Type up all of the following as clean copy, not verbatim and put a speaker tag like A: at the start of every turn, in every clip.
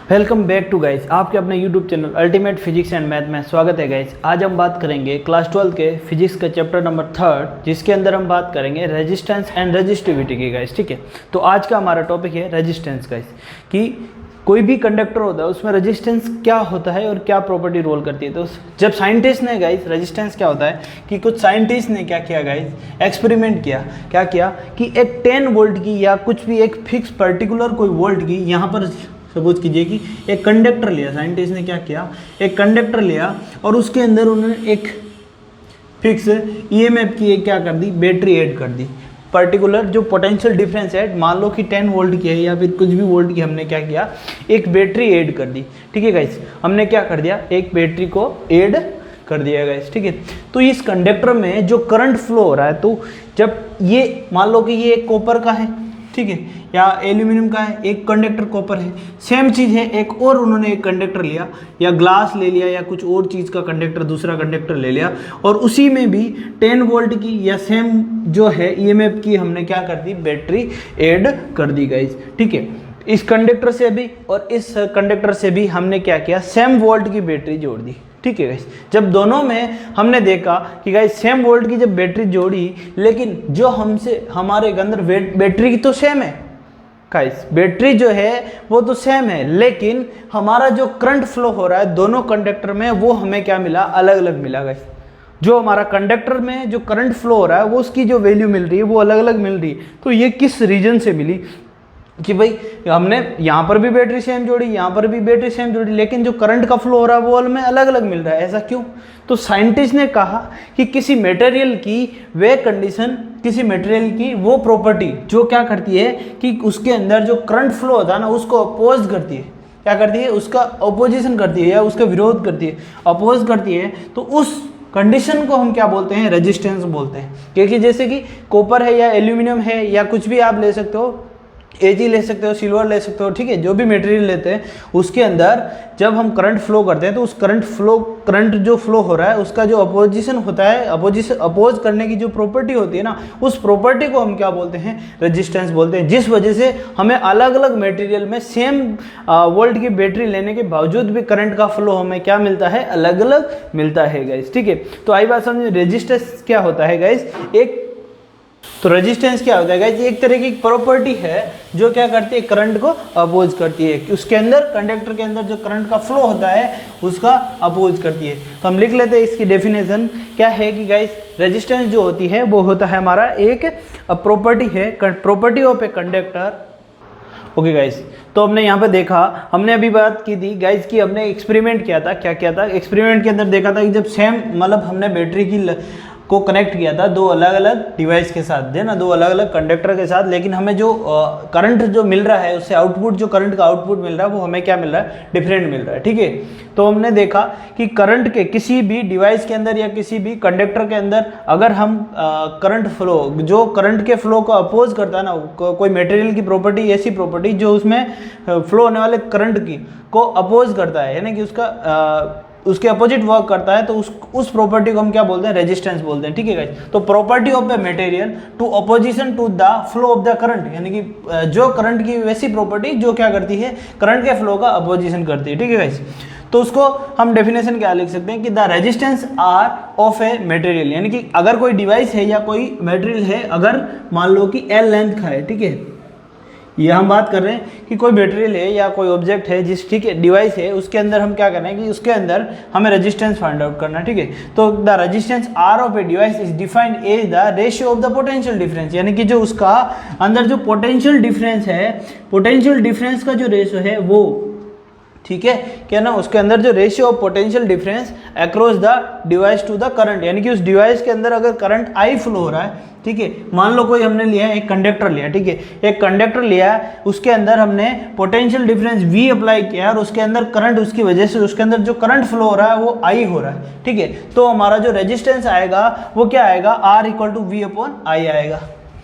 A: Welcome back to guys, आपके अपने YouTube channel ultimate physics and math में स्वागत है गाइस। आज हम बात करेंगे क्लास 12 के फिजिक्स का चैप्टर नंबर 3, जिसके अंदर हम बात करेंगे रेजिस्टेंस एंड रेजिस्टिविटी की गाइस। ठीक है, तो आज का हमारा टॉपिक है रेजिस्टेंस गाइस, कि कोई भी कंडक्टर होता है उसमें रेजिस्टेंस क्या होता है और क्या प्रॉपर्टी रोल करती है। तो जब साइंटिस्ट ने गाइस, रेजिस्टेंस क्या होता है कि कुछ साइंटिस्ट ने क्या किया गाइस, एक्सपेरिमेंट किया। क्या किया कि एक 10 वोल्ट की या कुछ भी एक फिक्स पर्टिकुलर कोई वोल्ट की, यहाँ पर सपोज कीजिए कि एक कंडक्टर लिया। साइंटिस्ट ने क्या किया, एक कंडक्टर लिया और उसके अंदर उन्होंने एक फिक्स ईएमएफ की एक क्या कर दी, बैटरी ऐड कर दी। पर्टिकुलर जो पोटेंशियल डिफरेंस है, मान लो कि 10 वोल्ट की है या फिर कुछ भी वोल्ट की, हमने क्या किया, एक बैटरी ऐड कर दी। ठीक है गाइस, हमने क्या कर दिया, एक बैटरी को ऐड कर दिया गाइस। ठीक है, तो इस कंडक्टर में जो करंट फ्लो हो रहा है, तो जब ये मान लो कि ये एक कॉपर का है, ठीक है, या एल्यूमिनियम का है, एक कंडक्टर कॉपर है, सेम चीज़ है, एक और उन्होंने एक कंडक्टर लिया या ग्लास ले लिया या कुछ और चीज़ का कंडक्टर, दूसरा कंडक्टर ले लिया और उसी में भी 10 वोल्ट की या सेम जो है ईएमएफ की हमने क्या कर दी, बैटरी ऐड कर दी गाइस। ठीक है, इस कंडक्टर से भी और इस कंडक्टर से भी हमने क्या किया, सेम वोल्ट की बैटरी जोड़ दी। ठीक है गाइस, जब दोनों में हमने देखा कि गाइस सेम वोल्ट की जब बैटरी जोड़ी, लेकिन जो हमसे हमारे अंदर बैटरी की तो सेम है गाइस, बैटरी जो है वो तो सेम है, लेकिन हमारा जो करंट फ्लो हो रहा है दोनों कंडक्टर में, वो हमें क्या मिला, अलग अलग मिला गाइस। जो हमारा कंडक्टर में जो करंट फ्लो हो रहा है वो उसकी जो वैल्यू मिल रही है वो अलग अलग मिल रही है। तो ये किस रीजन से मिली कि भाई हमने यहाँ पर भी बैटरी सेम जोड़ी, यहाँ पर भी बैटरी सेम जोड़ी, लेकिन जो करंट का फ्लो हो रहा है वो हमें अलग अलग मिल रहा है। ऐसा क्यों? तो साइंटिस्ट ने कहा कि किसी मटेरियल की वे कंडीशन, किसी मटेरियल की वो प्रॉपर्टी जो क्या करती है कि उसके अंदर जो करंट फ्लो होता है ना, उसको अपोज करती है। क्या करती है? उसका अपोजिशन करती है या उसका विरोध करती है, अपोज करती है। तो उस कंडीशन को हम क्या बोलते हैं, रेजिस्टेंस बोलते हैं। क्योंकि जैसे कि कॉपर है या एल्यूमिनियम है या कुछ भी आप ले सकते हो, एजी ले सकते हो, सिल्वर ले सकते हो, ठीक है, जो भी मटेरियल लेते हैं उसके अंदर जब हम करंट फ्लो करते हैं तो उस करंट जो फ्लो हो रहा है उसका जो अपोजिशन होता है, अपोज करने की जो प्रॉपर्टी होती है ना, उस प्रॉपर्टी को हम क्या बोलते हैं, रेजिस्टेंस बोलते हैं। जिस वजह से हमें अलग अलग मटेरियल में सेम वोल्ट की बैटरी लेने के बावजूद भी करंट का फ्लो हमें क्या मिलता है, अलग अलग मिलता है गाइस। ठीक है, तो आई बात समझ, रेजिस्टेंस क्या होता है गाइस, तो रेजिस्टेंस क्या होता है गाइस, एक तरह की प्रॉपर्टी है जो क्या करती है, करंट को अपोज करती है। उसके अंदर कंडक्टर के अंदर जो करंट का फ्लो होता है उसका अपोज करती है। तो हम लिख लेते हैं इसकी डेफिनेशन क्या है कि गाइस, रेजिस्टेंस जो होती है वो होता है हमारा एक प्रॉपर्टी है, property of a conductor. Okay guys, तो हमने यहाँ पे देखा, हमने अभी बात की थी गाइस कि हमने एक्सपेरिमेंट किया था। क्या किया था? एक्सपेरिमेंट के अंदर देखा था कि जब सेम, मतलब हमने बैटरी की को कनेक्ट किया था दो अलग अलग डिवाइस के साथ, है ना, दो अलग अलग कंडक्टर के साथ, लेकिन हमें जो करंट जो मिल रहा है उससे आउटपुट, जो करंट का आउटपुट मिल रहा है वो हमें क्या मिल रहा है, डिफरेंट मिल रहा है। ठीक है, तो हमने देखा कि करंट के किसी भी डिवाइस के अंदर या किसी भी कंडक्टर के अंदर अगर हम करंट फ्लो, जो करंट के फ्लो को अपोज करता है ना, कोई मटेरियल की प्रॉपर्टी, ऐसी प्रॉपर्टी जो उसमें फ्लो होने वाले करंट की को अपोज करता है, यानी कि उसके अपोजिट वर्क करता है, तो उस प्रॉपर्टी को हम क्या बोलते हैं, रेजिस्टेंस बोलते हैं। ठीक है गाइस, तो property of the material to opposition to the flow of the current, यानी कि जो करंट की वैसी प्रॉपर्टी जो क्या करती है, करंट के फ्लो का अपोजिशन करती है। ठीक है गाइस, तो उसको हम डेफिनेशन क्या लिख सकते हैं कि the resistance R of a material, यानी कि अगर कोई डिवाइस है या कोई मटेरियल है, अगर मान लो कि एल लेंथ का है, ठीक है, ये हम बात कर रहे हैं कि कोई मटेरियल है या कोई ऑब्जेक्ट है, जिस, ठीक है, डिवाइस है, उसके अंदर हम क्या कर रहे हैं कि उसके अंदर हमें रेजिस्टेंस फाइंड आउट करना है। ठीक है, तो the resistance R of a device is defined as the ratio of the potential difference, यानी कि जो उसका अंदर जो पोटेंशियल डिफरेंस है, पोटेंशियल डिफरेंस का जो रेशियो है वो, ठीक है, क्या ना, उसके अंदर जो ratio of potential difference across the device to the current, यानी कि उस डिवाइस के अंदर अगर करंट आई फ्लो हो रहा है, ठीक है, मान लो कोई हमने लिया है, एक कंडक्टर लिया, ठीक है, एक कंडक्टर लिया, उसके अंदर हमने पोटेंशियल डिफरेंस V अप्लाई किया और उसके अंदर करंट, उसकी वजह से उसके अंदर जो करंट फ्लो हो रहा है वो I हो रहा है। ठीक है, तो हमारा जो रेजिस्टेंस आएगा वो क्या आएगा, R = V/I आएगा।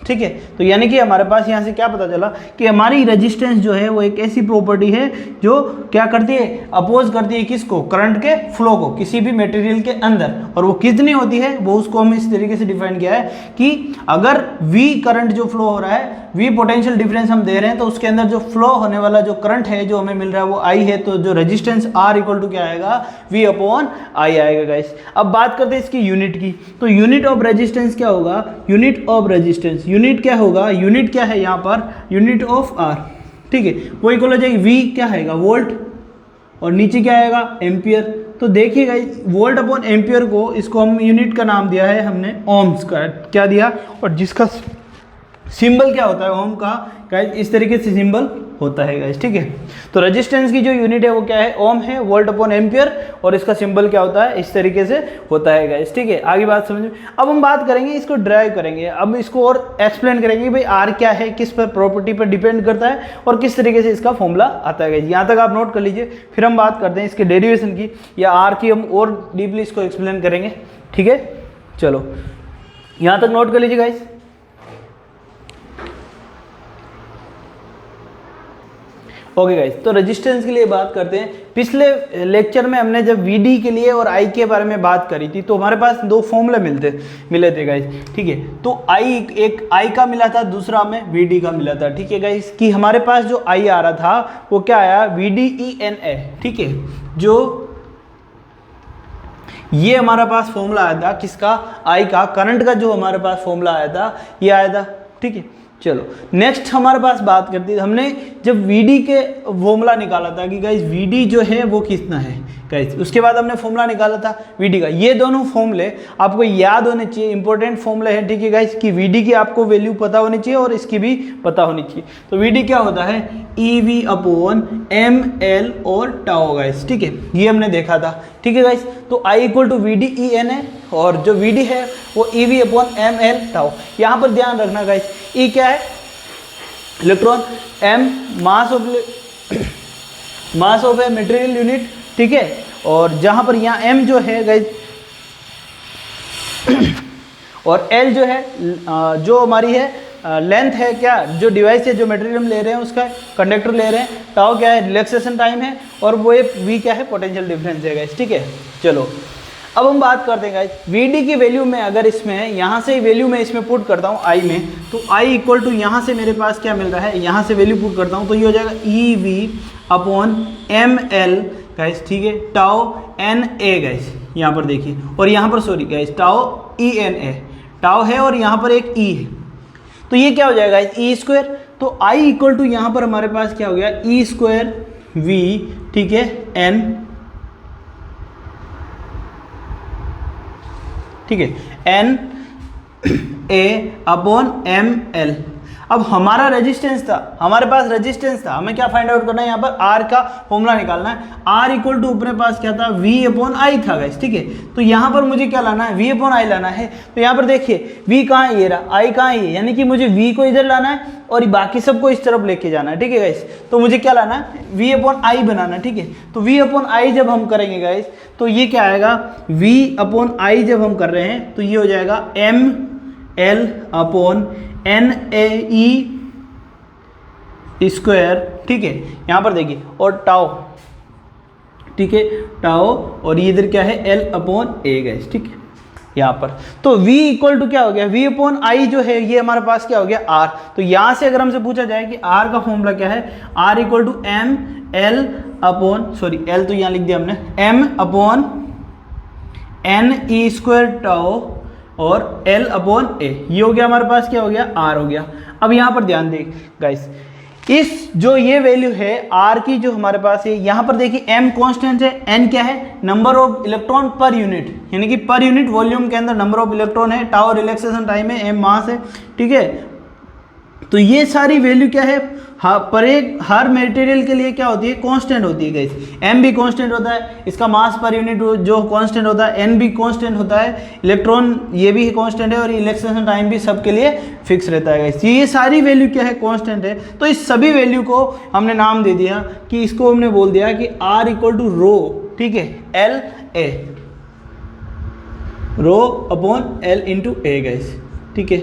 A: ठीक है। तो यानी कि हमारे पास यहाँ से क्या पता चला कि हमारी रेजिस्टेंस जो है वो एक ऐसी प्रॉपर्टी है जो क्या करती है, अपोज करती है किसको, करंट के फ्लो को किसी भी मटेरियल के अंदर। और वो कितनी होती है वो उसको हम इस तरीके से डिफाइन किया है कि अगर V करंट जो फ्लो हो रहा है, V पोटेंशियल डिफरेंस हम दे रहे हैं, तो उसके अंदर जो फ्लो होने वाला जो करंट है जो हमें मिल रहा है वो I है, तो जो रेजिस्टेंस R इक्वल टू क्या आएगा, V अपॉन I आएगा गाइस। अब बात करते हैं इसकी यूनिट की, तो यूनिट ऑफ रेजिस्टेंस क्या होगा, यूनिट ऑफ रेजिस्टेंस, यूनिट क्या होगा, यूनिट क्या है यहाँ पर, यूनिट ऑफ R, ठीक है, वो इक्वल हो जाएगी V क्या आएगा, वोल्ट, और नीचे क्या आएगा, एम्पियर। तो देखिए गाइस, वोल्ट अपॉन एम्पियर को, इसको हम यूनिट का नाम दिया है हमने ओम्स का, क्या दिया, और जिसका सिंबल क्या होता है ओम का गाइस, इस तरीके से सिंबल होता है गाइस, ठीक है। तो रेजिस्टेंस की जो यूनिट है वो क्या है, ओम है, वोल्ट अपॉन एम्पियर, और इसका सिंबल क्या होता है, इस तरीके से होता है गाइस, ठीक है। आगे बात समझ में। अब हम बात करेंगे, इसको ड्राइव करेंगे, अब इसको और एक्सप्लेन करेंगे भाई आर क्या है, किस पर प्रॉपर्टी पर डिपेंड करता है, और किस तरीके से इसका फॉर्मूला आता है गाइस। यहाँ तक आप नोट कर लीजिए, फिर हम बात करते हैं इसके डेरिवेशन की, या आर की हम और डीपली इसको एक्सप्लेन करेंगे, ठीक है। चलो यहाँ तक नोट कर लीजिए गाइस। ओके गाइस, तो रेजिस्टेंस के लिए बात करते हैं। पिछले लेक्चर में हमने जब वीडी के लिए और आई के बारे में बात करी थी, तो हमारे पास दो फॉर्मूले मिले थे गाइस, ठीक है। तो आई, एक आई का मिला था, दूसरा हमें वीडी का मिला था, ठीक है गाइस। कि हमारे पास जो आई आ रहा था वो क्या आया, VDENA, ठीक है। जो ये हमारा पास फॉर्मूला आया था किसका, आई का, करंट का जो हमारे पास फॉर्मूला आया था ये आया था, ठीक है। चलो नेक्स्ट हमारे पास बात करते हैं, हमने जब VD के फॉर्मूला निकाला था कि गाइस VD जो है वो कितना है गाइस, उसके बाद हमने फॉर्मूला निकाला था VD का। ये दोनों फॉर्मूले आपको याद होने चाहिए, इंपॉर्टेंट फॉर्मूले हैं, ठीक है गाइस, कि VD की आपको वैल्यू पता होनी चाहिए और इसकी भी पता होनी चाहिए। तो VD क्या होता है, EV अपॉन ML और टाउ गाइस, ठीक है, ये हमने देखा था, ठीक है गाइस। तो I इक्वल टू VDENA, और जो VD है वो EV अपॉन ML टाउ। यहाँ पर ध्यान रखना गाइस, E क्या है, इलेक्ट्रॉन, M मास ऑफ है मटेरियल यूनिट, ठीक है। और जहाँ पर यहाँ M जो है गाइस और L जो है जो हमारी है लेंथ है, क्या जो डिवाइस है, जो मटेरियल हम ले रहे हैं उसका कंडक्टर ले रहे हैं, टाउ क्या है, रिलैक्सेशन टाइम है, और वो V क्या है, पोटेंशियल डिफरेंस है गाइस, ठीक है। चलो अब हम बात करते हैं गाइस, VD की वैल्यू में अगर इसमें यहाँ से वैल्यू में इसमें पुट करता हूँ I में, तो I इक्वल टू यहाँ से मेरे पास क्या मिल रहा है, यहाँ से वैल्यू पुट करता हूँ तो ये हो जाएगा EV अपॉन ML गाइस, ठीक है, टाउ NA गाइस, यहाँ पर देखिए, और यहाँ पर sorry guys tau ENA, tau है और यहाँ पर एक E है, तो ये क्या हो जाएगा गाइस, E स्क्वायर। तो I इक्वल टू यहाँ पर हमारे पास क्या हो गया, E स्क्वायर V, ठीक है, N, ठीक है, NA अपॉन ML। अब हमारा रेजिस्टेंस था, हमारे पास रेजिस्टेंस था, हमें क्या फाइंड आउट करना है, यहाँ पर R का फॉर्मूला निकालना है। R इक्वल टू अपने पास क्या था, V अपॉन I था गाइस, ठीक है। तो यहाँ पर मुझे क्या लाना है, V अपॉन I लाना है। तो यहाँ पर देखिए V कहाँ है, ये रहा, I कहाँ है, यानी कि मुझे V को इधर लाना है और बाकी सबको इस तरफ लेके जाना है, ठीक है गाइस। तो मुझे क्या लाना है, V अपॉन I बनाना, ठीक है। तो V अपॉन I जब हम करेंगे गाइस, तो ये क्या आएगा, V अपॉन I जब हम कर रहे हैं तो ये हो जाएगा ML अपॉन NAE स्क्वायर, ठीक है। यहाँ पर देखिए, और टाउ, ठीक है, टाउ, और ये इधर क्या है, L अपॉन A गाइस, ठीक है, यहाँ पर। तो V इक्वल टू क्या हो गया, V अपॉन I जो है ये हमारे पास क्या हो गया, R। तो यहाँ से अगर हमसे पूछा जाए कि R का फॉर्मूला क्या है, R equal to ML upon, sorry L तो यहाँ लिख दिया हमने, M upon NE square tau और L अपॉन A, ये हो गया हमारे पास क्या हो गया, R हो गया। अब यहाँ पर ध्यान दें गाइस, इस जो ये वैल्यू है R की जो हमारे पास है, यहाँ पर देखिए M कांस्टेंट है, N क्या है, number of electron per unit, यानी कि पर यूनिट वॉल्यूम के अंदर नंबर ऑफ इलेक्ट्रॉन है, टाउ रिलैक्सेशन टाइम है, M मास है, ठीक है। तो ये सारी वैल्यू क्या है, पर एक हर मटेरियल के लिए क्या होती है, कांस्टेंट होती है गाइस। M भी कांस्टेंट होता है, इसका मास पर यूनिट जो कांस्टेंट होता है, N भी कांस्टेंट होता है, इलेक्ट्रॉन ये भी कांस्टेंट है, और रिलैक्सेशन टाइम भी सबके लिए फिक्स रहता है गाइस। ये सारी वैल्यू क्या है, कांस्टेंट है। तो इस सभी वैल्यू को हमने नाम दे दिया कि इसको हमने बोल दिया कि R इक्वल टू रो, ठीक है, LA, rho upon L into A guys, ठीक है।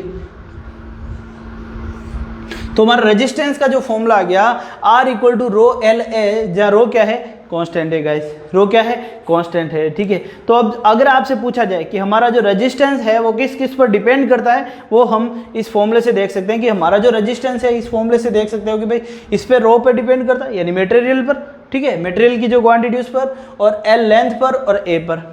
A: तो हमारा रेजिस्टेंस का जो फॉर्मूला आ गया R equal to rho L A, जहाँ रो क्या है, कांस्टेंट है गाइस, रो क्या है, कांस्टेंट है, ठीक है। तो अब अगर आपसे पूछा जाए कि हमारा जो रेजिस्टेंस है वो किस किस पर डिपेंड करता है, वो हम इस फॉर्मूले से देख सकते हैं कि हमारा जो रेजिस्टेंस है इस फॉर्मूले से देख सकते हो कि भाई इस पर रो पे डिपेंड करता है, यानी मटेरियल पर, ठीक है, मटेरियल की जो क्वांटिटी उस पर, और एल लेंथ पर और ए पर,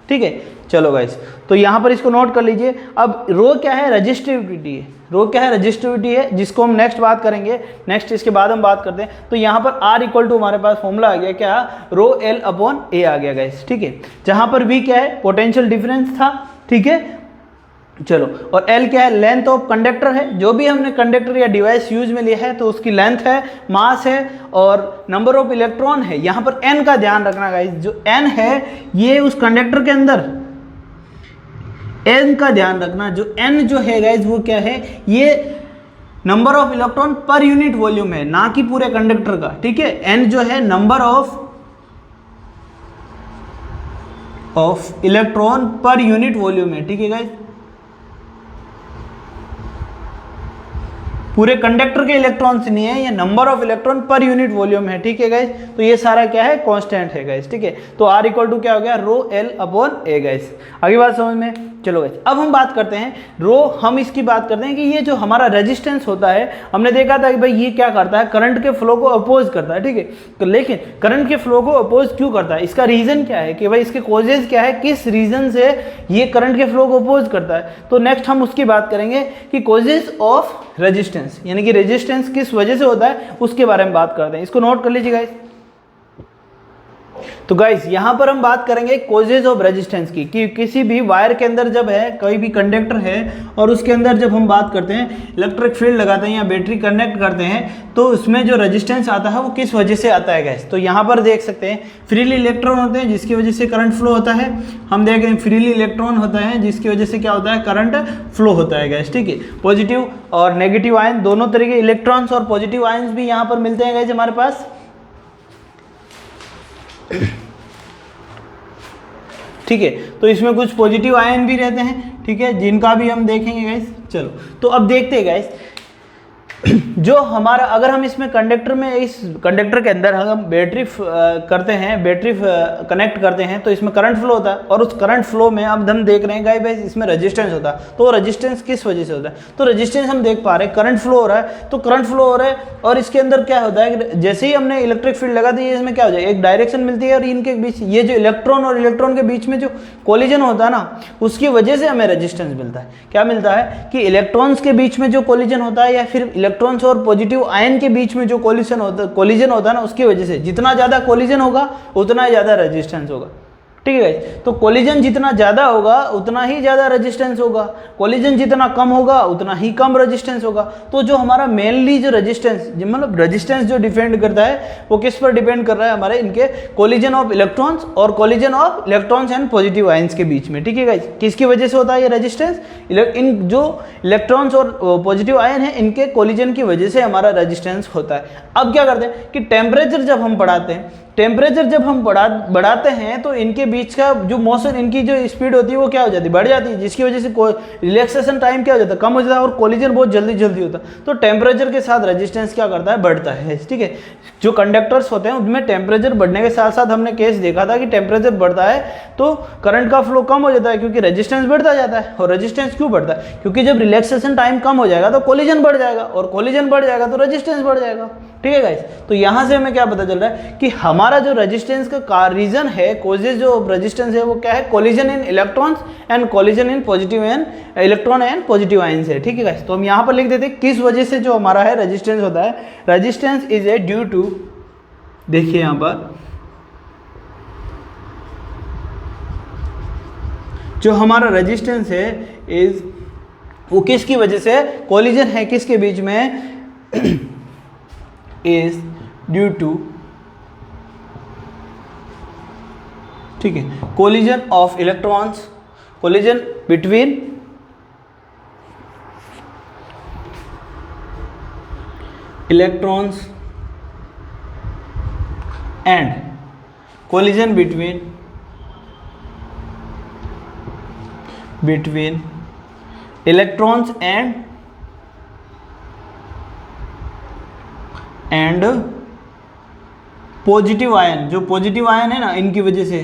A: ठीक है। चलो गाइस, तो यहाँ पर इसको नोट कर लीजिए। अब रो क्या है, रजिस्टिविटी है, रो क्या है, रजिस्टिविटी है, जिसको हम नेक्स्ट बात करेंगे, नेक्स्ट इसके बाद हम बात करते हैं। तो यहाँ पर R इक्वल टू हमारे पास फॉर्मूला आ गया क्या, रो एल अपॉन ए आ गया गाइस, ठीक है। जहाँ पर V क्या है, पोटेंशियल डिफरेंस था, ठीक है। चलो, और L क्या है, लेंथ ऑफ कंडक्टर है, जो भी हमने कंडक्टर या डिवाइस यूज में लिया है तो उसकी लेंथ है, मास है, और नंबर ऑफ इलेक्ट्रॉन है। यहाँ पर N का ध्यान रखना गाइस, जो N है ये उस कंडक्टर के अंदर N का ध्यान रखना, जो N जो है गाइस वो क्या है, ये number of electron per unit volume है, ना कि पूरे कंडक्टर का, ठीक है। N जो है number of electron per unit volume है, ठीक है गाइस। पूरे कंडक्टर के इलेक्ट्रॉन से नहीं है, ये number of electron per unit volume है, ठीक है गाइस। तो ये सारा क्या है, कांस्टेंट है गाइस, ठीक है। तो R इक्वल टू क्या हो गया, रो एल अपॉन ए गाइस। आगे बात समझ में, चलो गाइस अब हम बात करते हैं रो, हम इसकी बात करते हैं कि ये जो हमारा रेजिस्टेंस होता है, हमने देखा था कि भाई ये क्या करता है, करंट के फ्लो को अपोज करता है, ठीक है। तो लेकिन करंट के फ्लो को अपोज क्यों करता है, इसका रीजन क्या है, कि भाई इसके कॉजेज क्या है, किस रीजन से ये करंट के फ्लो को अपोज करता है। तो नेक्स्ट हम उसकी बात करेंगे कि कॉजेज ऑफ रेजिस्टेंस, यानी कि रेजिस्टेंस किस वजह से होता है उसके बारे में बात करते हैं। इसको नोट कर लीजिए गाइस। तो गाइस यहाँ पर हम बात करेंगे कॉजेज ऑफ रेजिस्टेंस की, कि किसी भी वायर के अंदर जब है, कोई भी कंडक्टर है और उसके अंदर जब हम बात करते हैं इलेक्ट्रिक फील्ड लगाते हैं या बैटरी कनेक्ट करते हैं, तो उसमें जो रेजिस्टेंस आता है वो किस वजह से आता है गाइस। तो यहाँ पर देख सकते हैं फ्रीली इलेक्ट्रॉन होते हैं जिसकी वजह से करंट फ्लो होता है। हम देख रहे हैं फ्रीली इलेक्ट्रॉन होता है जिसकी वजह से क्या होता है, करंट फ्लो होता है गाइस, ठीक है। पॉजिटिव और नेगेटिव आयन दोनों तरह के इलेक्ट्रॉन्स और पॉजिटिव आयन्स भी यहाँ पर मिलते हैं गाइस हमारे पास, ठीक है। तो इसमें कुछ पॉजिटिव आयन भी रहते हैं, ठीक है, जिनका भी हम देखेंगे गाइस। चलो तो अब देखते हैं गाइस, जो हमारा, अगर हम इसमें कंडक्टर में, इस कंडक्टर के अंदर हम बैटरी करते हैं, बैटरी कनेक्ट करते हैं, तो इसमें करंट फ्लो होता है, और उस करंट फ्लो में अब हम देख रहे हैं गाइस इसमें रेजिस्टेंस होता है। तो रेजिस्टेंस किस वजह से होता है, तो रेजिस्टेंस हम देख पा रहे हैं, करंट फ्लो हो रहा है, तो करंट फ्लो हो रहा है, और इसके अंदर क्या होता है कि जैसे ही हमने इलेक्ट्रिक फील्ड लगा दी, इसमें क्या हो जाए, एक डायरेक्शन मिलती है, और इनके बीच ये जो इलेक्ट्रॉन और इलेक्ट्रॉन के बीच में जो कोलिजन होता है ना, उसकी वजह से हमें रेजिस्टेंस मिलता है। क्या मिलता है कि इलेक्ट्रॉन्स के बीच में जो कोलिजन होता है, या फिर इलेक्ट्रॉन्स और पॉजिटिव आयन के बीच में जो कोलिजन होता है ना, उसकी वजह से जितना ज्यादा कोलिजन होगा उतना ज्यादा रेजिस्टेंस होगा, ठीक है गाइस। तो कोलिजन जितना ज्यादा होगा उतना ही ज्यादा रेजिस्टेंस होगा, कोलिजन जितना कम होगा उतना ही कम रेजिस्टेंस होगा। तो जो हमारा मेनली जो रेजिस्टेंस, मतलब रेजिस्टेंस जो डिपेंड करता है वो किस पर डिपेंड कर रहा है, हमारे इनके कोलिजन ऑफ इलेक्ट्रॉन्स और collision of electrons and positive ions के बीच में, ठीक है गाइस। किसकी वजह से होता है ये रेजिस्टेंस, इन जो इलेक्ट्रॉन्स और पॉजिटिव आयन है इनके कोलिजन की वजह से हमारा रेजिस्टेंस होता है। अब क्या करते हैं कि टेम्परेचर जब हम बढ़ाते हैं, टेम्परेचर जब हम बढ़ाते हैं तो इनके बीच का जो मोशन, इनकी जो स्पीड होती है वो क्या हो जाती है, बढ़ जाती है, जिसकी वजह से रिलैक्सेशन टाइम क्या हो जाता है, कम हो जाता है, और कोलिजन बहुत जल्दी जल्दी होता है। तो टेम्परेचर के साथ रेजिस्टेंस क्या करता है, बढ़ता है, ठीक है। जो कंडक्टर्स होते हैं उनमें टेम्परेचर बढ़ने के साथ साथ हमने केस देखा था कि टेम्परेचर बढ़ता है तो करंट का फ्लो कम हो जाता है, क्योंकि रेजिस्टेंस बढ़ता जाता है। और रेजिस्टेंस क्यों बढ़ता है, क्योंकि जब रिलैक्सेशन टाइम कम हो जाएगा तो कोलिजन बढ़ जाएगा, और कोलिजन बढ़ जाएगा तो रेजिस्टेंस बढ़ जाएगा, ठीक है गाइस। तो यहां से हमें क्या पता चल रहा है कि हमारा जो रेजिस्टेंस का रीजन है, कॉजेज जो रेजिस्टेंस है वो क्या है, collision in electrons and collision in positive and electron and positive ions है, ठीक है गाइस। तो हम यहां पर लिख देते हैं किस वजह से जो हमारा है रेजिस्टेंस होता है। Resistance is a due to, देखिए यहां पर जो हमारा रेजिस्टेंस है इज, वो किसकी वजह से, कोलिजन है किसके बीच में, इज ड्यू टू, ठीक है, collision of electrons, collision between electrons and collision between electrons and and positive ion, जो पॉजिटिव आयन है ना इनकी वजह से,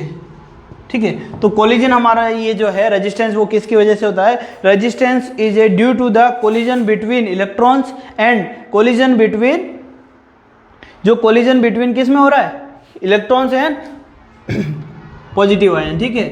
A: ठीक है। तो कोलिजन हमारा ये जो है रेजिस्टेंस वो किसकी वजह से होता है? Resistance is a due to the collision between electrons and collision between, जो कोलिजन बिटवीन किस में हो रहा है? इलेक्ट्रॉन्स एंड पॉजिटिव आयन, ठीक है।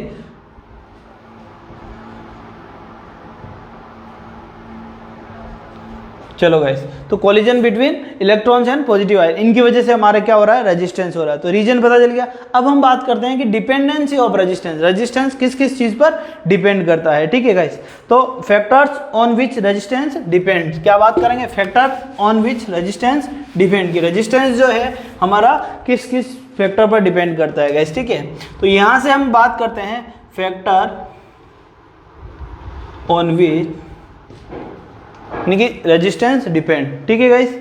A: चलो गाइस, तो collision between electrons and positive ion, इनकी वजह से हमारे क्या हो रहा है? रेजिस्टेंस हो रहा है। तो रीजन पता चल गया। अब हम बात करते हैं कि डिपेंडेंसी ऑफ रेजिस्टेंस, रेजिस्टेंस किस किस चीज पर डिपेंड करता है, ठीक है गाइस। तो factors on which resistance depend, क्या बात करेंगे? Factor on which resistance depend, की रेजिस्टेंस जो है हमारा किस किस फैक्टर पर डिपेंड करता है गाइस, ठीक है। तो यहां से हम बात करते हैं फैक्टर ऑन विच, यानी कि रेजिस्टेंस डिपेंड, ठीक है गाइस।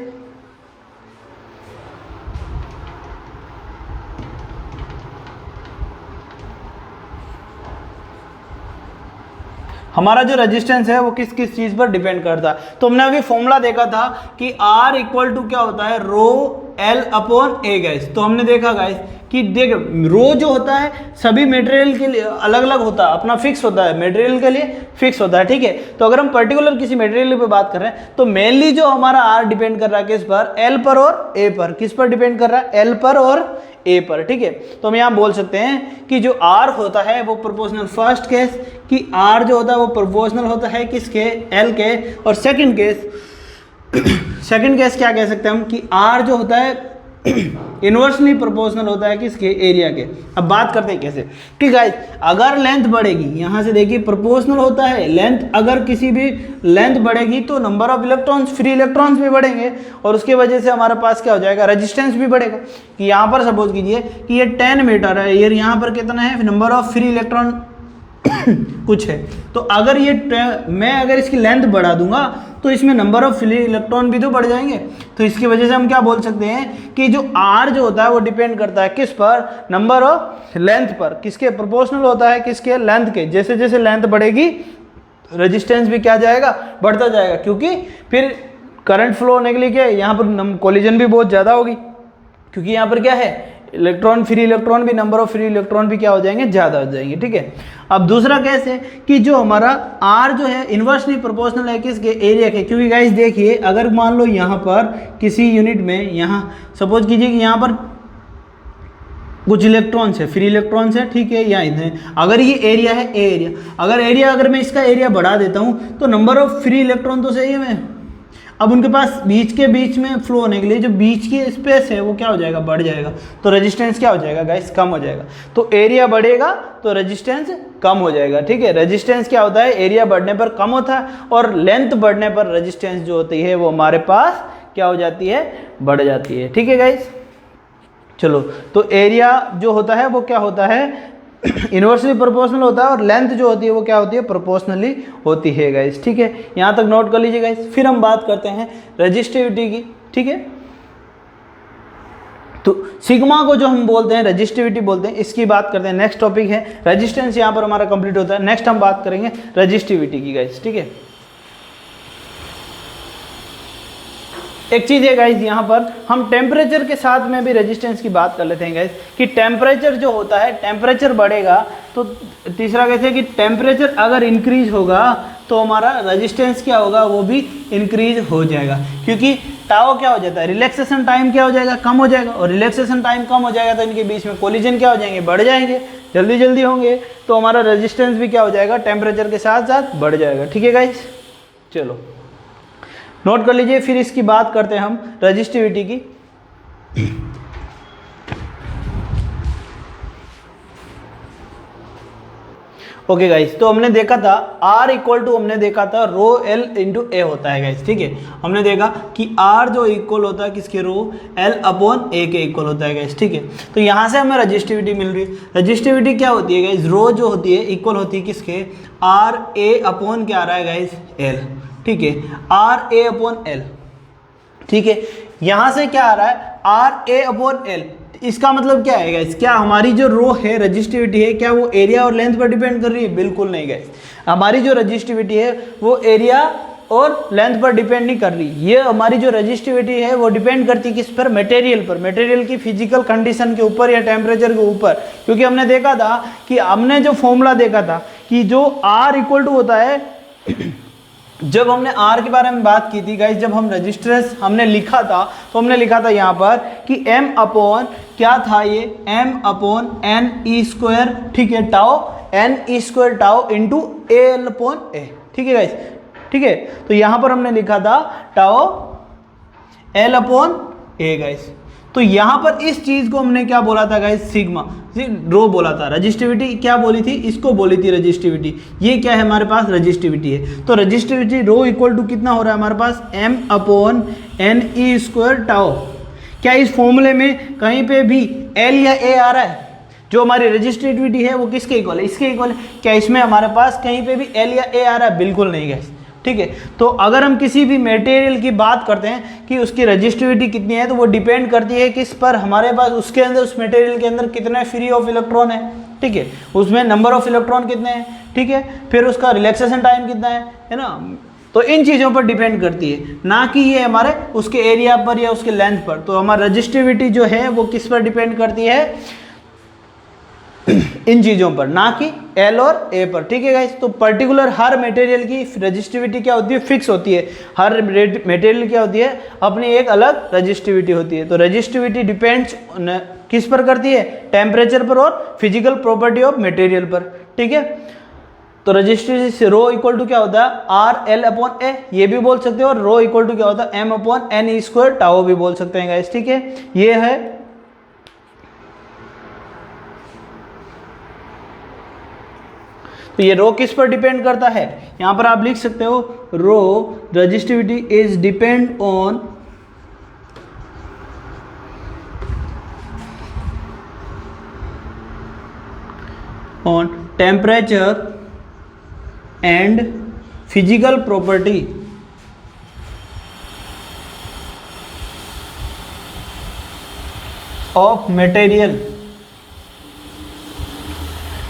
A: हमारा जो रेजिस्टेंस है वो किस किस चीज पर डिपेंड करता है? तो हमने अभी फॉर्मूला देखा था कि R इक्वल टू क्या होता है? रो L अपॉन A गाइस। तो हमने देखा गाइस कि देख रो जो होता है सभी मटेरियल के लिए अलग अलग होता है, अपना फिक्स होता है, मटेरियल के लिए फिक्स होता है, ठीक है। तो अगर हम पर्टिकुलर किसी मटेरियल पे बात कर रहे हैं तो मेनली जो हमारा R डिपेंड कर रहा है किस पर? L पर और A पर। किस पर डिपेंड कर रहा है? L पर और A पर, ठीक है। तो हम यहाँ बोल सकते हैं कि जो R होता है वो प्रोपोर्शनल, फर्स्ट केस कि R जो होता है वो प्रोपोर्शनल होता है किसके? L के। और सेकंड केस क्या कह सकते हैं हम कि R जो होता है इनवर्सली प्रोपोर्शनल होता है किसके? एरिया के। अब बात करते हैं कैसे कि गाइस अगर लेंथ बढ़ेगी, यहां से देखिए प्रोपोर्शनल होता है लेंथ, अगर किसी भी लेंथ बढ़ेगी तो number of electrons, free electrons भी बढ़ेंगे और उसके वजह से हमारे पास क्या हो जाएगा? रेजिस्टेंस भी बढ़ेगा। कि यहाँ पर सपोज कीजिए कि ये 10 मीटर है, ये यहाँ पर कितना है? नंबर ऑफ फ्री इलेक्ट्रॉन कुछ है। तो अगर ये मैं अगर इसकी लेंथ बढ़ा दूंगा तो इसमें नंबर ऑफ फ्री इलेक्ट्रॉन भी तो बढ़ जाएंगे। तो इसकी वजह से हम क्या बोल सकते हैं कि जो R जो होता है वो डिपेंड करता है किस पर? नंबर ऑफ लेंथ पर। किसके? प्रोपोर्शनल होता है किसके? लेंथ के। जैसे जैसे लेंथ बढ़ेगी रेजिस्टेंस भी क्या जाएगा? बढ़ता जाएगा, क्योंकि फिर करंट फ्लो होने के लिए क्या है? यहाँ पर कोलिजन भी बहुत ज़्यादा होगी, क्योंकि यहाँ पर क्या है? इलेक्ट्रॉन, फ्री इलेक्ट्रॉन भी, नंबर ऑफ फ्री इलेक्ट्रॉन भी क्या हो जाएंगे? ज़्यादा हो जाएंगे, ठीक है। अब दूसरा केस है कि जो हमारा R जो है इन्वर्सली प्रोपोर्शनल है किसके? एरिया के। क्योंकि गाइस देखिए अगर मान लो यहाँ पर किसी यूनिट में, यहाँ सपोज कीजिए कि यहाँ पर कुछ इलेक्ट्रॉन्स है, फ्री इलेक्ट्रॉन्स है, ठीक है, या इधर अगर ये एरिया है ए एरिया, अगर मैं इसका एरिया बढ़ा देता हूँ तो नंबर ऑफ फ्री इलेक्ट्रॉन तो सही है मैं, अब उनके पास बीच में फ्लो होने के लिए जो बीच की स्पेस है वो क्या हो जाएगा? बढ़ जाएगा। तो रेजिस्टेंस क्या हो जाएगा गाइस? कम हो जाएगा। तो एरिया बढ़ेगा तो रेजिस्टेंस कम हो जाएगा, ठीक है। रेजिस्टेंस क्या होता है? एरिया बढ़ने पर कम होता है और लेंथ बढ़ने पर रेजिस्टेंस जो होती है वो हमारे पास क्या हो जाती है? बढ़ जाती है, ठीक है गाइस। चलो, तो एरिया जो होता है वो क्या होता है? इनवर्सली प्रोपोर्शनल होता है और लेंथ जो होती है वो क्या होती है? प्रोपोर्शनली होती है गाइस, ठीक है। यहाँ तक नोट कर लीजिए गाइस। फिर हम बात करते हैं रेजिस्टिविटी की, ठीक है। तो सिग्मा को जो हम बोलते हैं रेजिस्टिविटी बोलते हैं, इसकी बात करते हैं। नेक्स्ट टॉपिक है रेजिस्टेंस, यहाँ पर हमारा कंप्लीट होता है। नेक्स्ट हम बात करेंगे रेजिस्टिविटी की गाइस, ठीक है। एक चीज़ है गाइज, यहाँ पर हम टेम्परेचर के साथ में भी रेजिस्टेंस की बात कर लेते हैं गाइज कि टेम्परेचर जो होता है, टेम्परेचर बढ़ेगा तो तीसरा कहते हैं कि टेम्परेचर अगर इंक्रीज होगा तो हमारा रेजिस्टेंस क्या होगा? वो भी इंक्रीज हो जाएगा, क्योंकि टाओ क्या हो जाता है? रिलैक्सेशन टाइम क्या हो जाएगा? कम हो जाएगा। और रिलैक्सेशन टाइम कम हो जाएगा तो इनके बीच में कोलिजन क्या हो जाएंगे? बढ़ जाएंगे, जल्दी जल्दी होंगे, तो हमारा रेजिस्टेंस भी क्या हो जाएगा? टेम्परेचर के साथ साथ बढ़ जाएगा, ठीक है गाइज। चलो नोट कर लीजिए। फिर इसकी बात करते हैं हम रेजिस्टिविटी की। ओके गाइस, तो हमने देखा था R इक्वल टू, हमने देखा था रो L इंटू A होता है गाइस, ठीक है। हमने देखा कि R जो इक्वल होता है किसके? रो L अपॉन A के इक्वल होता है गाइस, ठीक है। तो यहाँ से हमें रेजिस्टिविटी मिल रही है। रेजिस्टिविटी क्या होती है गाइस? रो जो होती है इक्वल होती है किसके? R A अपॉन क्या आ रहा है गाइस? L, ठीक है। R A अपॉन L, ठीक है। यहाँ से क्या आ रहा है? R A upon L। इसका मतलब क्या है गाइस? क्या हमारी जो रो है रेजिस्टिविटी है, क्या वो एरिया और लेंथ पर डिपेंड कर रही है? बिल्कुल नहीं गाइस। हमारी जो रेजिस्टिविटी है वो एरिया और लेंथ पर डिपेंड नहीं कर रही। ये हमारी जो रेजिस्टिविटी है वो डिपेंड करती है किस पर, मटेरियल पर, मटेरियल की फिजिकल कंडीशन के ऊपर या टेम्परेचर के ऊपर। क्योंकि हमने देखा था कि हमने जो फॉर्मूला देखा था कि जो R इक्वल टू होता है, जब हमने R के बारे में बात की थी गाइस, जब हम रेजिस्टेंस हमने लिखा था तो हमने लिखा था यहाँ पर कि m अपॉन क्या था, ये m upon n e square, ठीक है, tau n e square tau into A L upon A, ठीक है गाइस, ठीक है। तो यहाँ पर हमने लिखा था टाउ एल अपॉन ए गाइस। तो यहाँ पर इस चीज को हमने क्या बोला था गाइस, सिग्मा रो बोला था। रजिस्टिविटी क्या बोली थी, इसको बोली थी रजिस्टिविटी। ये क्या है हमारे पास, रजिस्टिविटी है। तो रजिस्टिविटी रो इक्वल टू कितना हो रहा है हमारे पास, m अपॉन एन ई स्क्वायर टाउ। क्या इस फॉर्मूले में कहीं पे भी l या a आ रहा है? जो हमारी रजिस्टिविटी है वो किसके इक्वल है, इसके इक्वल है। क्या इसमें हमारे पास कहीं पे भी l या a आ रहा है? बिल्कुल नहीं गाइस, ठीक है। तो अगर हम किसी भी मटेरियल की बात करते हैं कि उसकी रजिस्टिविटी कितनी है, तो वो डिपेंड करती है किस पर, हमारे पास उसके अंदर, उस मटेरियल के अंदर कितने फ्री ऑफ इलेक्ट्रॉन है, ठीक है, उसमें नंबर ऑफ इलेक्ट्रॉन कितने हैं, ठीक है, फिर उसका रिलैक्सेशन टाइम कितना है ना। तो इन चीज़ों पर डिपेंड करती है, ना कि ये हमारे उसके एरिया पर या उसके लेंथ पर। तो हमारा रजिस्टिविटी जो है वो किस पर डिपेंड करती है, इन चीज़ों पर, ना कि L और A पर, ठीक है गाइस। तो पर्टिकुलर हर मटेरियल की रजिस्टिविटी क्या होती है, फिक्स होती है। हर मटेरियल क्या होती है, अपनी एक अलग रजिस्टिविटी होती है। तो रजिस्टिविटी डिपेंड्स किस पर करती है, टेम्परेचर पर और फिजिकल प्रॉपर्टी ऑफ मटेरियल पर, ठीक है। तो रजिस्टिविटी से रो इक्वल टू क्या होता है, R L अपॉन A, ये भी बोल सकते हो, और रो इक्वल टू क्या होता है, M अपॉन एन ई स्क्वायर टाउ भी बोल सकते हैं गाइस, ठीक है। ये है तो ये रो किस पर डिपेंड करता है, यहां पर आप लिख सकते हो rho resistivity is depend on temperature and physical property of material.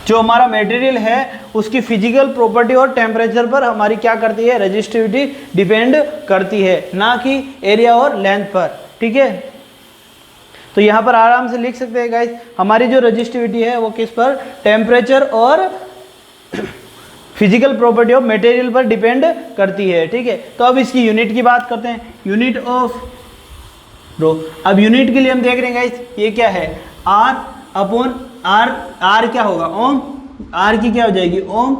A: जो हमारा मटेरियल है उसकी फिजिकल प्रॉपर्टी और टेम्परेचर पर हमारी क्या करती है, रजिस्टिविटी डिपेंड करती है, ना कि एरिया और लेंथ पर, ठीक है। तो यहाँ पर आराम से लिख सकते हैं गाइस, हमारी जो रजिस्टिविटी है वो किस पर, टेम्परेचर और फिजिकल प्रॉपर्टी ऑफ मटेरियल पर डिपेंड करती है, ठीक है। तो अब इसकी यूनिट की बात करते हैं, यूनिट ऑफ रो। अब यूनिट के लिए हम देख रहे हैं गाइस, ये क्या है, R अपॉन आर, आर क्या होगा, ओम, आर की क्या हो जाएगी, ओम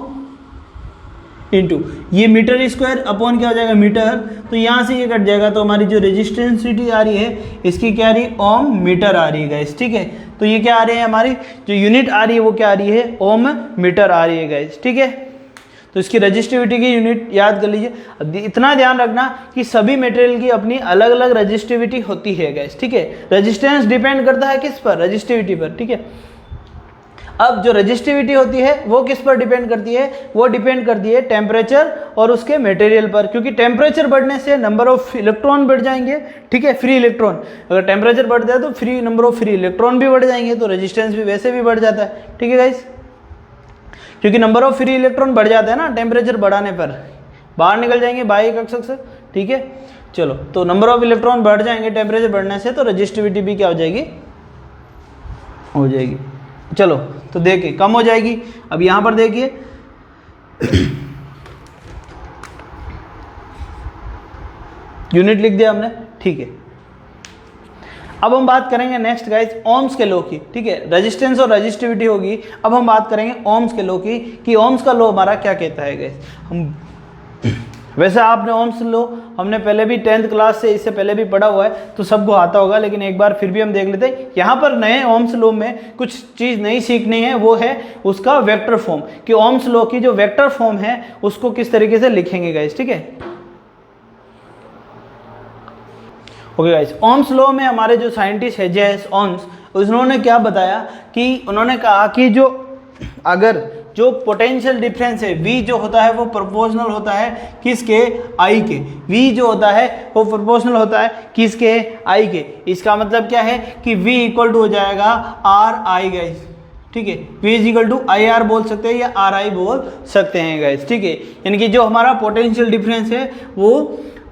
A: इंटू ये मीटर स्क्वायर अपॉन क्या हो जाएगा, मीटर। तो यहाँ से ये कट जाएगा, तो हमारी जो रेजिस्टेंसिटी आ रही है इसकी क्या आ रही है, ओम मीटर आ रही है गाइस, ठीक है। तो ये क्या आ रही है, हमारी जो यूनिट आ रही है वो क्या आ रही है, ओम मीटर आ रही है गाइस, ठीक है। तो इसकी रजिस्टिविटी की यूनिट याद कर लीजिए। अब इतना ध्यान रखना कि सभी मटेरियल की अपनी अलग अलग रजिस्टिविटी होती है गाइस, ठीक है। रेजिस्टेंस डिपेंड करता है किस पर, रजिस्टिविटी पर, ठीक है। अब जो रजिस्टिविटी होती है वो किस पर डिपेंड करती है, वो डिपेंड करती है टेम्परेचर और उसके मटेरियल पर, क्योंकि टेम्परेचर बढ़ने से नंबर ऑफ इलेक्ट्रॉन बढ़ जाएंगे, ठीक है, फ्री इलेक्ट्रॉन। अगर टेम्परेचर बढ़ता है तो free number of free electron भी बढ़ जाएंगे, तो रेजिस्टेंस भी वैसे भी बढ़ जाता है, ठीक है गाइस। क्योंकि नंबर ऑफ फ्री इलेक्ट्रॉन बढ़ जाता है ना टेम्परेचर बढ़ाने पर, बाहर निकल जाएंगे बाह्य कक्षक से, ठीक है। चलो, तो नंबर ऑफ इलेक्ट्रॉन बढ़ जाएंगे टेम्परेचर बढ़ने से, तो रजिस्टिविटी भी क्या हो जाएगी, हो जाएगी। चलो, तो देखिए कम हो जाएगी। अब यहां पर देखिए यूनिट लिख दिया हमने, ठीक है। अब हम बात करेंगे नेक्स्ट गाइस ओम्स के लॉ की, ठीक है। रेजिस्टेंस और रेजिस्टिविटी होगी। अब हम बात करेंगे ओम्स के लॉ की, कि ओम्स का लॉ हमारा क्या कहता है गाइस। हम वैसे आपने ओम्स लॉ हमने पहले भी 10th क्लास से, इससे पहले भी पढ़ा हुआ है, तो सबको आता होगा, लेकिन एक बार फिर भी हम देख लेते हैं। यहाँ पर नए ओम्स लॉ में कुछ चीज़ नई सीखनी है, वो है उसका वेक्टर फॉर्म, कि ओम्स लॉ की जो वेक्टर फॉर्म है उसको किस तरीके से लिखेंगे गाइस, ठीक है। ओके गाइस, ओम्स लॉ में हमारे जो साइंटिस्ट है जेस ओम्स, उन्होंने क्या बताया कि उन्होंने कहा कि जो अगर जो पोटेंशियल डिफरेंस है V जो होता है वो प्रोपोर्शनल होता है किसके, I के। V जो होता है वो प्रोपोर्शनल होता है किसके, I के। इसका मतलब क्या है कि V इक्वल टू हो जाएगा RI गाइस, ठीक है। V is equal to I R बोल सकते हैं या आर आई बोल सकते हैं गाइस, ठीक है। यानी कि जो हमारा पोटेंशियल डिफरेंस है वो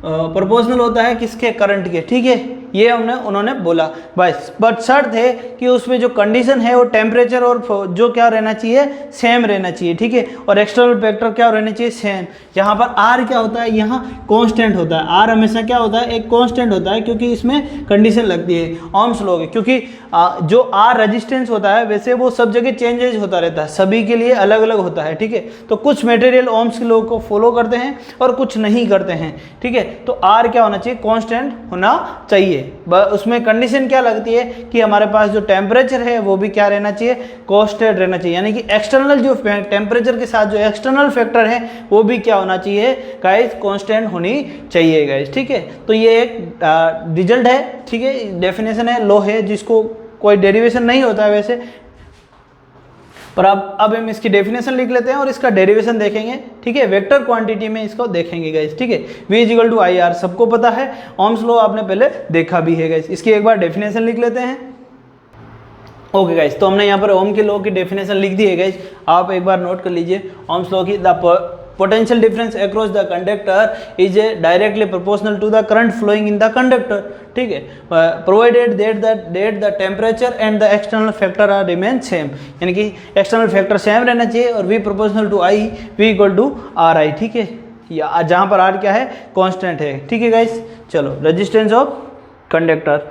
A: प्रोपोर्शनल होता है किसके, करंट के, ठीक है। ये उन्होंने बोला बस, बट शर्त है कि उसमें जो कंडीशन है वो टेम्परेचर और जो क्या रहना चाहिए, सेम रहना चाहिए, ठीक है। और एक्सटर्नल फैक्टर क्या रहना चाहिए, सेम। यहाँ पर आर क्या होता है, यहाँ कांस्टेंट होता है। आर हमेशा क्या होता है, एक कांस्टेंट होता है, क्योंकि इसमें कंडीशन लगती है ओम्स लॉ की। क्योंकि जो आर रेजिस्टेंस होता है वैसे वो सब जगह चेंजेज होता रहता है, सभी के लिए अलग अलग होता है, ठीक है। तो कुछ मटेरियल ओम्स के लॉ को फॉलो करते हैं और कुछ नहीं करते हैं, ठीक है। तो आर क्या होना चाहिए, कांस्टेंट होना चाहिए। उसमें कंडीशन क्या लगती है कि हमारे पास जो टेम्परेचर है वो भी क्या रहना चाहिए, कांस्टेंट रहना चाहिए। यानी कि एक्सटर्नल जो टेम्परेचर के साथ जो एक्सटर्नल फैक्टर है वो भी क्या होना चाहिए गाइस, कांस्टेंट होनी चाहिए गाइस, ठीक है। तो ये एक रिजल्ट है, ठीक है, डेफिनेशन है, लॉ है, जिसको कोई डेरिवेशन नहीं होता है वैसे, पर अब हम इसकी डेफिनेशन लिख लेते हैं और इसका डेरिवेशन देखेंगे, ठीक है। वेक्टर क्वांटिटी में इसको देखेंगे गाइस, ठीक है। V is equal to I R सबको पता है, ओम्स लॉ आपने पहले देखा भी है गाइस। इसकी एक बार डेफिनेशन लिख लेते हैं। ओके गाइस, तो हमने यहाँ पर ओम के लॉ की डेफिनेशन लिख दी है गाइस, आप एक बार नोट कर लीजिए। ओम्स लॉ की, the potential difference across the conductor is directly proportional to the current flowing in the conductor, ठीक है। provided that the temperature and the external factor are remain same, यानी कि external factor same रहना चाहिए और V proportional to I, V equal to RI, ठीक है। या जहाँ पर R क्या है, कांस्टेंट है, ठीक है गाइस। चलो, रेजिस्टेंस ऑफ कंडक्टर।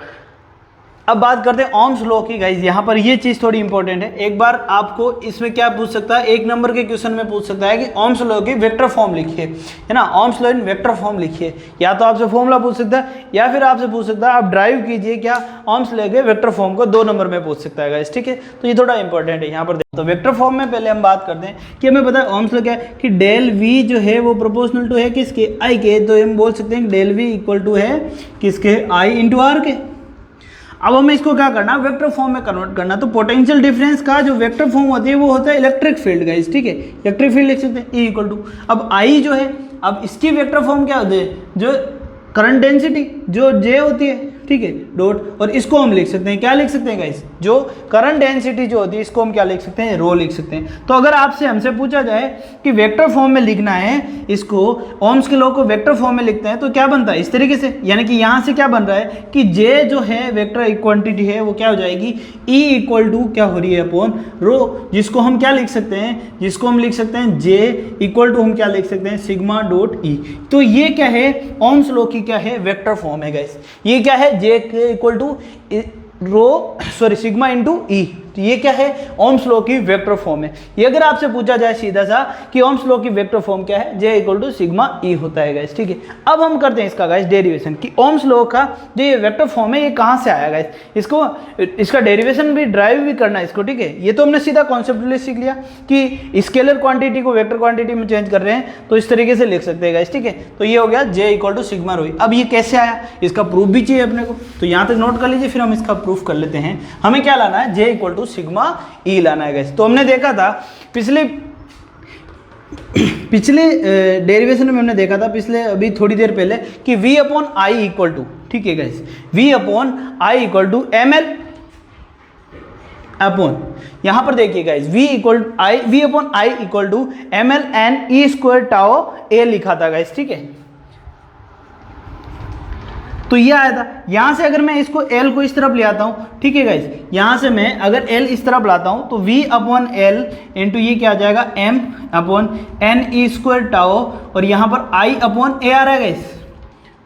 A: अब बात करते हैं ओम्स लॉ की गाइस। यहाँ पर ये चीज़ थोड़ी इंपॉर्टेंट है। एक बार आपको इसमें क्या पूछ सकता है, एक नंबर के क्वेश्चन में पूछ सकता है कि ओम्स लॉ की वेक्टर फॉर्म लिखिए, है ना। Ohm's law in vector form लिखिए। या तो आपसे फॉर्मूला पूछ सकता है या फिर आपसे पूछ सकता है आप ड्राइव कीजिए क्या ओम्स लॉ के वेक्टर फॉर्म को, 2 नंबर में पूछ सकता है गाइस, ठीक है। तो ये थोड़ा इंपॉर्टेंट है यहाँ पर। तो वेक्टर फॉर्म में पहले हम बात करते हैं कि हमें पता है ओम्स लॉ क्या है कि डेल वी जो है वो प्रोपोर्शनल टू है किसके, आई के। तो हम बोल सकते हैं डेल वी इक्वल टू है किसके, आई इंटू आर के। अब हमें इसको क्या करना, वेक्टर फॉर्म में कन्वर्ट करना। तो पोटेंशियल डिफरेंस का जो वेक्टर फॉर्म होती है वो होता है इलेक्ट्रिक फील्ड गाइस, ठीक है। इलेक्ट्रिक फील्ड लिख सकते हैं E इक्वल टू, अब I जो है, अब इसकी वेक्टर फॉर्म क्या होती है, जो करंट डेंसिटी जो J होती है, ठीक है, डॉट, और इसको हम लिख सकते हैं, क्या लिख सकते हैं गाइस, जो करंट डेंसिटी जो होती है इसको हम क्या लिख सकते हैं, रो लिख सकते हैं। तो अगर आपसे हमसे पूछा जाए कि वेक्टर फॉर्म में लिखना है इसको, ओम्स के लॉ को वेक्टर फॉर्म में लिखते हैं तो क्या बनता है इस तरीके से। यानी कि यहाँ से क्या बन रहा है कि J जो है वेक्टर क्वांटिटी है वो क्या हो जाएगी, E इक्वल टू क्या हो रही है अपॉन रो, जिसको हम क्या लिख सकते हैं, जिसको हम लिख सकते हैं J इक्वल टू हम क्या लिख सकते हैं, सिग्मा डॉट E। तो ये क्या है, ओम्स लॉ की क्या है, वेक्टर फॉर्म है गाइस। ये क्या है, J equal to sigma into E. तो ये क्या है, ओम्स लॉ की वेक्टर फॉर्म है। ये अगर आपसे पूछा जाए सीधा सा कि ओम्स लॉ की वेक्टर फॉर्म क्या है, J equal to sigma E होता है गाइस, ठीक है। अब हम करते हैं इसका गाइस डेरिवेशन कि ओम्स लॉ का जो ये वेक्टर फॉर्म है ये कहाँ से आया गाइस, इसका डेरिवेशन भी ड्राइव भी करना है इसको, ठीक है। ये तो हमने सीधा कॉन्सेप्टली सीख लिया कि स्केलर क्वांटिटी को वेक्टर क्वांटिटी में चेंज कर रहे हैं तो इस तरीके से लिख सकते हैं गाइस, ठीक है। तो ये हो गया J इक्वल टू सिग्मा रो। अब ये कैसे आया, इसका प्रूफ भी चाहिए अपने को, तो यहाँ तक नोट कर लीजिए, फिर हम इसका प्रूफ कर लेते हैं। हमें क्या लाना है, J equal to sigma E लाना है गाइस। तो हमने देखा था पिछले डेरिवेशन में हमने देखा था पिछले अभी थोड़ी देर पहले कि V upon I equal to, ठीक है guys, V upon I equal to ml upon, यहां पर देखिए guys V upon I equal to ml n E square tau A लिखा था गाइस, ठीक है। तो ये आया था। यहां से अगर मैं इसको L को इस तरफ ले आता हूं, ठीक है गाइस, यहां से मैं अगर L इस तरफ लाता हूं तो V अपॉन L इंटू ये क्या आ जाएगा, M अपॉन एन ई स्क्वायर टाओ, और यहां पर I अपॉन ए आ रहा है गाइस,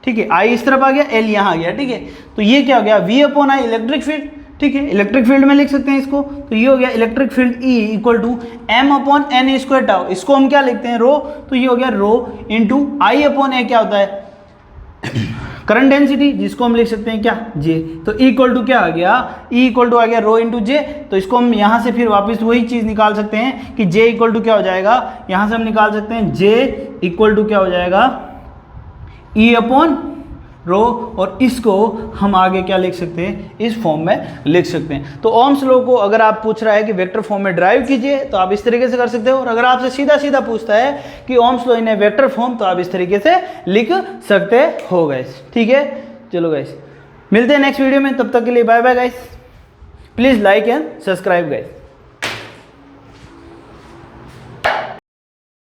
A: ठीक है। I इस तरफ आ गया, L यहां आ गया, ठीक है। तो ये क्या हो गया, V अपॉन आई इलेक्ट्रिक फील्ड, ठीक है, इलेक्ट्रिक फील्ड में लिख सकते हैं इसको। तो ये हो गया electric field E equal to M upon N E square tau, इसको हम क्या लिखते हैं, रो। तो ये हो गया रो इंटू I अपॉन ए क्या होता है, करंट डेंसिटी, जिसको हम लिख सकते हैं क्या, J। तो E इक्वल टू क्या आ गया, E इक्वल टू आ गया रो इंटू J। तो इसको हम यहाँ से फिर वापस वही चीज़ निकाल सकते हैं कि J इक्वल टू क्या हो जाएगा, यहाँ से हम निकाल सकते हैं J इक्वल टू क्या हो जाएगा, E अपॉन रो, और इसको हम आगे क्या लिख सकते हैं, इस फॉर्म में लिख सकते हैं। तो ओम्स लॉ को अगर आप पूछ रहा है कि वेक्टर फॉर्म में ड्राइव कीजिए तो आप इस तरीके से कर सकते हो, और अगर आपसे सीधा सीधा पूछता है कि Ohm's law in A vector form तो आप इस तरीके से लिख सकते हो गाइस, ठीक है। चलो गाइस, मिलते हैं नेक्स्ट वीडियो में, तब तक के लिए bye bye guys. Please like and subscribe guys.